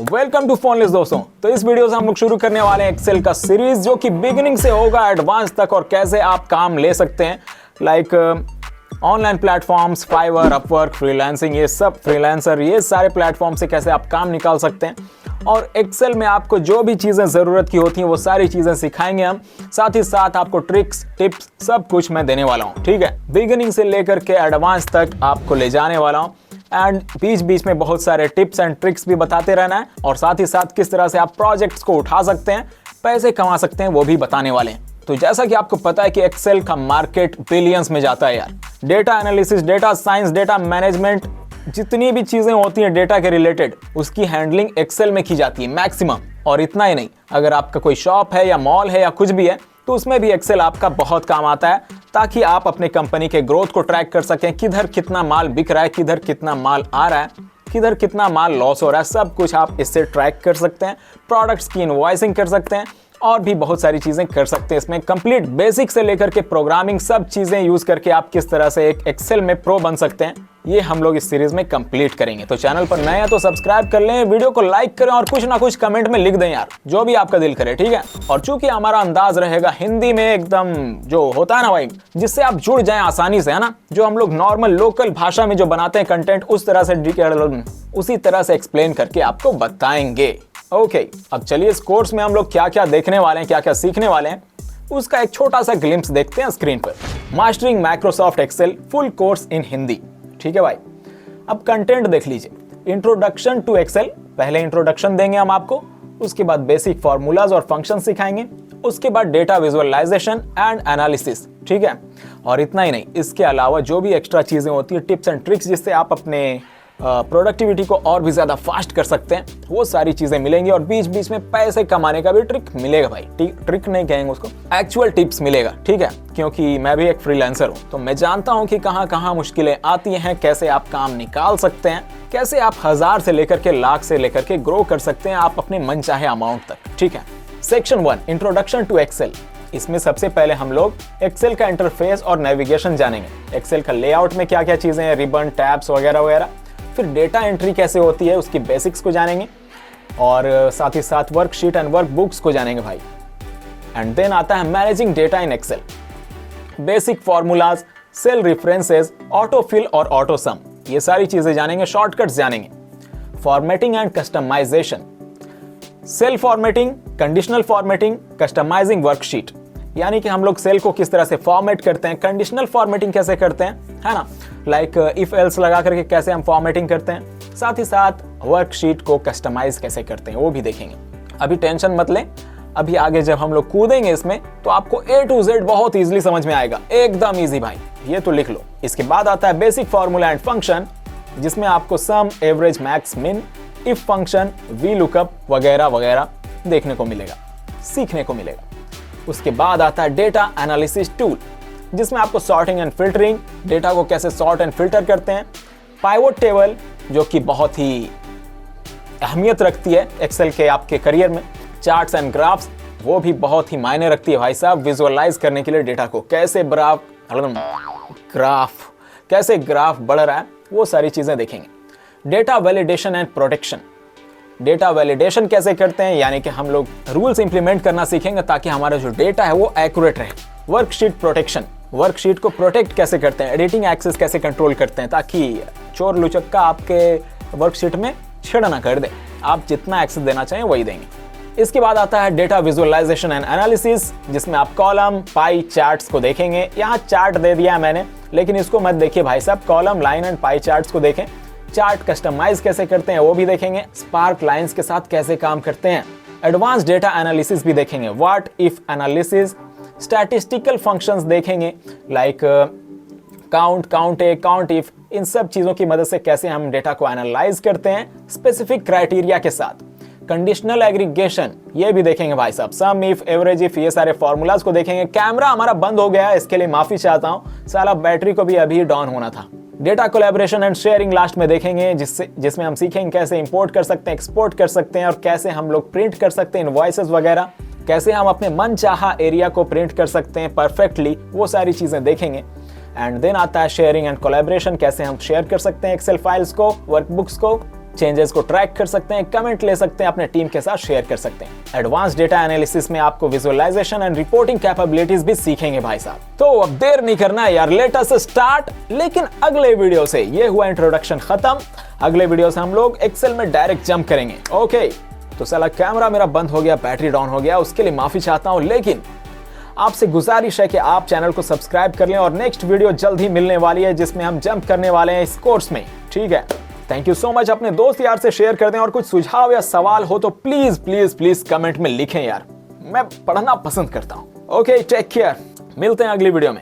Welcome to फोनलेस दोस्तों। तो इस वीडियो से हम लोग शुरू करने वाले हैं एक्सेल का सीरीज, जो कि बिगिनिंग से होगा एडवांस तक, और कैसे आप काम ले सकते हैं like online platforms, Fiverr, Upwork, freelancing, ये सब फ्रीलांसर, ये सारे प्लेटफॉर्म से कैसे आप काम निकाल सकते हैं। और एक्सेल में आपको जो भी चीज़ें ज़रूरत की होती हैं वो सारी चीज़ें सिखाएंगे हम। साथ ही साथ आपको ट्रिक्स, टिप्स, सब कुछ मैं देने वाला हूँ। ठीक है, बिगिनिंग से लेकर के एडवांस तक आपको ले जाने वाला हूँ। एंड बीच बीच में बहुत सारे टिप्स एंड ट्रिक्स भी बताते रहना है, और साथ ही साथ किस तरह से आप प्रोजेक्ट्स को उठा सकते हैं, पैसे कमा सकते हैं, वो भी बताने वाले हैं। तो जैसा कि आपको पता है कि एक्सेल का मार्केट बिलियंस में जाता है यार। Data analysis, data science, data management, जितनी भी चीजें होती हैं डेटा के रिलेटेड, उसकी हैंडलिंग एक्सेल में की जाती है मैक्सिमम। और इतना ही नहीं, अगर आपका कोई शॉप है या मॉल है या कुछ भी है, तो उसमें भी एक्सेल आपका बहुत काम आता है, ताकि आप अपने कंपनी के ग्रोथ को ट्रैक कर सकें, किधर कितना माल बिक रहा है, किधर कितना माल आ रहा है, किधर कितना माल लॉस हो रहा है, सब कुछ आप इससे ट्रैक कर सकते हैं। प्रोडक्ट्स की इनवॉइसिंग कर सकते हैं, और भी बहुत सारी चीजें कर सकते हैं इसमें। कंप्लीट बेसिक से लेकर के प्रोग्रामिंग, सब चीजें यूज करके आप किस तरह से एक एक्सेल में प्रो बन सकते हैं, ये हम लोग इस सीरीज में कंप्लीट करेंगे। तो चैनल पर नए हैं तो सब्सक्राइब कर लें, वीडियो को लाइक करें, और कुछ ना कुछ कमेंट में लिख दें यार, जो भी आपका दिल करे। ठीक है, और चूंकि हमारा अंदाज रहेगा हिंदी में, एकदम जो होता है ना भाई, जिससे आप जुड़ जाएं आसानी से, है ना, जो हम लोग नॉर्मल लोकल भाषा में जो बनाते हैं कंटेंट, उस तरह से उसी तरह से एक्सप्लेन करके आपको बताएंगे। ओके, अब चलिए इस कोर्स में हम लोग क्या क्या देखने वाले हैं, क्या क्या सीखने वाले हैं, उसका एक छोटा सा ग्लिम्स देखते हैं स्क्रीन पर। Mastering Microsoft Excel full course in Hindi. ठीक है भाई, अब कंटेंट देख लीजिए। इंट्रोडक्शन टू एक्सेल, पहले इंट्रोडक्शन देंगे हम आपको, उसके बाद बेसिक फॉर्मूलाज और फंक्शन सिखाएंगे, उसके बाद डेटा विजुअलाइजेशन एंड एनालिसिस। ठीक है, और इतना ही नहीं, इसके अलावा जो भी एक्स्ट्रा चीजें होती है, टिप्स एंड ट्रिक्स, जिससे आप अपने प्रोडक्टिविटी को और भी ज्यादा फास्ट कर सकते हैं, वो सारी चीजें मिलेंगी। और बीच बीच में पैसे कमाने का भी ट्रिक मिलेगा भाई। ट्रिक नहीं कहेंगे उसको, एक्चुअल टिप्स मिलेगा। ठीक है, क्योंकि मैं भी एक फ्रीलांसर हूं, तो मैं जानता हूं कि कहां कहां मुश्किलें आती हैं, कैसे आप काम निकाल सकते हैं, कैसे आप 1000 से लेकर के लाख से लेकर के ग्रो कर सकते हैं आप अपने मन चाहे अमाउंट तक। ठीक है, सेक्शन 1 इंट्रोडक्शन टू एक्सेल। इसमें सबसे पहले हम लोग एक्सेल का इंटरफेस और नेविगेशन जानेंगे। एक्सेल का लेआउट में क्या क्या चीजें हैं, रिबन, टैब्स वगैरह वगैरह। फिर डेटा एंट्री कैसे होती है, उसकी बेसिक्स को जानेंगे, और साथ ही साथ वर्कशीट एंड वर्क बुक्स को जानेंगे भाई। एंड देन आता है managing data in Excel, basic formulas, cell references, auto fill और ऑटो सम, ये सारी चीजें जानेंगे। शॉर्टकट्स जानेंगे, formatting and customization, cell formatting, conditional formatting, customizing worksheet, यानी कि हम लोग सेल को किस तरह से फॉर्मेट करते हैं, कंडीशनल फॉर्मेटिंग कैसे करते हैं, है ना, लाइक इफ एल्स लगा करके कैसे हम फॉर्मेटिंग करते हैं। साथ ही साथ वर्कशीट को कस्टमाइज कैसे करते हैं, वो भी देखेंगे। अभी टेंशन मत लें, अभी आगे जब हम लोग कूदेंगे इसमें, तो आपको A to Z बहुत इजीली समझ में आएगा, एकदम इजी भाई, ये तो लिख लो। इसके बाद आता है बेसिक फॉर्मूला एंड फंक्शन, जिसमें आपको सम, एवरेज, मैक्स, मिन, इफ फंक्शन, वी लुकअप वगैरह वगैरह देखने को मिलेगा, सीखने को मिलेगा। उसके बाद आता है डेटा एनालिसिस टूल, जिसमें आपको सॉर्टिंग एंड फिल्टरिंग, डेटा को कैसे सॉर्ट एंड फिल्टर करते हैं, पाइवोट टेबल, जो कि बहुत ही अहमियत रखती है एक्सेल के आपके करियर में, चार्ट्स एंड ग्राफ्स, वो भी बहुत ही मायने रखती है भाई साहब, विजुअलाइज करने के लिए डेटा को, कैसे ग्राफ बढ़ रहा है, वो सारी चीजें देखेंगे। Data validation and protection, data validation कैसे करते हैं, यानी कि हम लोग रूल्स इंप्लीमेंट करना सीखेंगे ताकि हमारा जो डेटा है वो एक्यूरेट रहे। वर्कशीट प्रोटेक्शन, वर्कशीट को प्रोटेक्ट कैसे करते हैं, एडिटिंग एक्सेस कैसे कंट्रोल करते हैं, ताकि चोर लुचक्का आपके वर्कशीट में छेड़ा ना कर दे, आप जितना एक्सेस देना चाहें वही देंगे। इसके बाद आता है डेटा विजुअलाइजेशन एंड एनालिसिस, जिसमें आप कॉलम, पाई चार्ट्स को देखेंगे। यहाँ चार्ट दे दिया है मैंने, लेकिन इसको मत देखिए भाई साहब, column, line and pie charts को देखें। चार्ट कस्टमाइज कैसे करते हैं वो भी देखेंगे, स्पार्क लाइंस के साथ कैसे काम करते हैं। एडवांस डेटा एनालिसिस भी देखेंगे, what if analysis, statistical functions देखेंगे, like count A, count if, इन सब चीजों की मदद से कैसे हम डेटा को एनालाइज करते हैं स्पेसिफिक क्राइटेरिया के साथ। कंडीशनल एग्रीगेशन, ये भी देखेंगे भाई साहब, सम इफ, एवरेज इफ, ये सारे फॉर्मूलाज को देखेंगे। कैमरा हमारा बंद हो गया है, इसके लिए माफी चाहता हूं, साला बैटरी को भी अभी डाउन होना था। Data collaboration and sharing last में देखेंगे, जिसमें हम सीखेंगे कैसे इंपोर्ट कर सकते हैं, एक्सपोर्ट कर सकते हैं, और कैसे हम लोग प्रिंट कर सकते हैं इनवॉइसेस वगैरह, कैसे हम अपने मन चाहा एरिया को प्रिंट कर सकते हैं परफेक्टली, वो सारी चीजें देखेंगे। एंड देन आता है शेयरिंग एंड कोलैबोरेशन, कैसे हम शेयर कर सकते हैं एक्सेल फाइल्स को, वर्कबुक्स को, चेंजेस को ट्रैक कर सकते हैं, कमेंट ले सकते हैं, अपने टीम के साथ शेयर कर सकते हैं। एडवांस डेटा एनालिसिस में आपको विजुअलाइजेशन एंड रिपोर्टिंग कैपेबिलिटीज भी सीखेंगे भाई साहब। तो अब देर नहीं करना यार, लेट अस स्टार्ट। लेकिन अगले वीडियो से, ये हुआ इंट्रोडक्शन खत्म, अगले वीडियो से हम लोग एक्सेल में डायरेक्ट जंप करेंगे। ओके, तो साला कैमरा मेरा बंद हो गया, बैटरी डाउन हो गया, उसके लिए माफी चाहता हूं, लेकिन आपसे गुजारिश है कि आप चैनल को सब्सक्राइब कर लें और नेक्स्ट वीडियो जल्द ही मिलने वाली है जिसमें हम जंप करने वाले हैं इस कोर्स में। ठीक है, थैंक यू सो मच। अपने दोस्त यार से शेयर कर दें और कुछ सुझाव या सवाल हो तो प्लीज प्लीज प्लीज कमेंट में लिखें यार, मैं पढ़ना पसंद करता हूं। ओके, टेक केयर, मिलते हैं अगली वीडियो में।